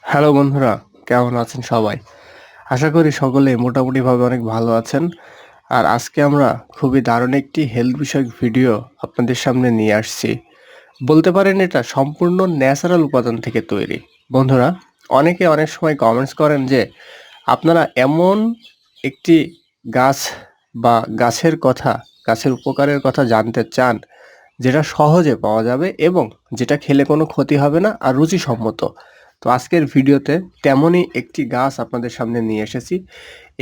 Hello বন্ধুরা, কেমন আছেন সবাই? আশা করি সকলেই মোটামুটিভাবে অনেক ভালো আছেন। আর আজকে আমরা খুবই দারুণ একটি হেলথ বিষয়ক ভিডিও আপনাদের সামনে নিয়ে আসছি। বলতে পারেন এটা সম্পূর্ণ ন্যাচারাল উপাদান থেকে তৈরি। বন্ধুরা, অনেকে অনেক সময় কমেন্টস করেন যে আপনারা এমন একটি গাছ বা গাছের উপকারের কথা জানতে চান যেটা সহজে পাওয়া যাবে এবং যেটা খেলে কোনো ক্ষতি হবে না আর রুচিসম্মত। তো আজকের ভিডিওতে তেমনই একটি গাছ আপনাদের সামনে নিয়ে এসেছি।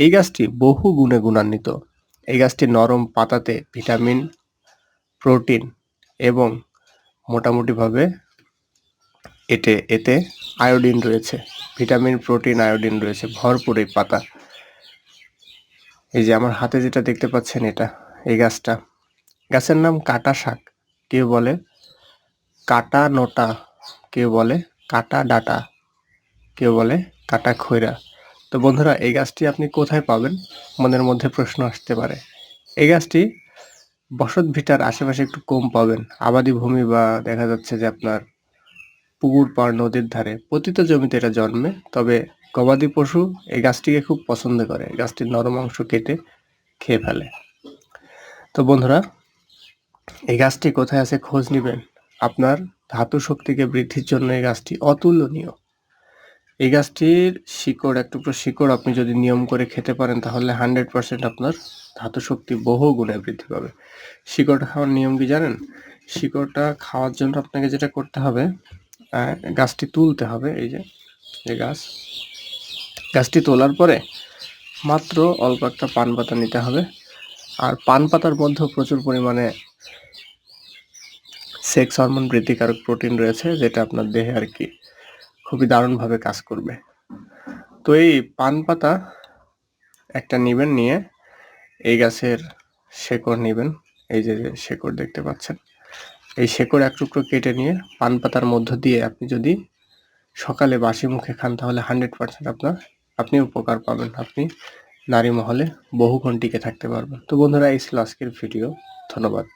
এই গাছটি বহু গুণে গুণান্বিত। এই গাছটির নরম পাতাতে ভিটামিন, প্রোটিন এবং মোটামুটিভাবে এতে আয়োডিন রয়েছে। ভিটামিন, প্রোটিন, আয়োডিন রয়েছে ভরপুর এই পাতা। এই যে আমার হাতে যেটা দেখতে পাচ্ছেন এই গাছটা। গাছের নাম কাটা শাক। কেউ বলে কাটা নোটা, কেউ বলে কাটা ডাটা, কেউ বলে কাটা খৈরা। তো বন্ধুরা, এই গাছটি আপনি কোথায় পাবেন? মনের মধ্যে প্রশ্ন আসতে পারে। এই গাছটি বসত ভিটার আশেপাশে একটু কম পাবেন। আবাদি ভূমি বা দেখা যাচ্ছে যে আপনার পুকুর পাড়, নদীর ধারে পতিত জমিতে এটা জন্মে। তবে গবাদি পশু এই গাছটিকে খুব পছন্দ করে। এই গাছটির নরম অংশ কেটে খেয়ে ফেলে। তো বন্ধুরা, এই গাছটি কোথায় আছে খোঁজ নিবেন। আপনার ধাতু শক্তিকে বৃদ্ধির জন্য এই গাছটি অতুলনীয়। এই গাছটির শিকড়, এক টুকরো শিকড় আপনি যদি নিয়ম করে খেতে পারেন তাহলে 100% আপনার ধাতু শক্তি বহু গুণে বৃদ্ধি পাবে। শিকড়টা খাওয়ার নিয়ম কি জানেন? শিকড়টা খাওয়ার জন্য আপনাকে যেটা করতে হবে, গাছটি তুলতে হবে। এই যে গাছটি তোলার পরে মাত্র অল্প একটা পান পাতা নিতে হবে। আর পান পাতার মধ্যেও প্রচুর পরিমাণে সেক্স হরমোন বৃদ্ধিকারক প্রোটিন রয়েছে, যেটা আপনার দেহে আর কি খুবই দারুণভাবে কাজ করবে। তো এই পান পাতা একটা নিবেন, নিয়ে এই গাছের শেকড় নিবেন। এই যে শেকড় দেখতে পাচ্ছেন, এই শেকড় এক টুকরো কেটে নিয়ে পান পাতার মধ্য দিয়ে আপনি যদি সকালে বাসি মুখে খান তাহলে 100% আপনি উপকার পাবেন। আপনি নারী মহলে বহুক্ষণ টিকে থাকতে পারবেন। তো বন্ধুরা, এই ছিল আজকের ভিডিও। ধন্যবাদ।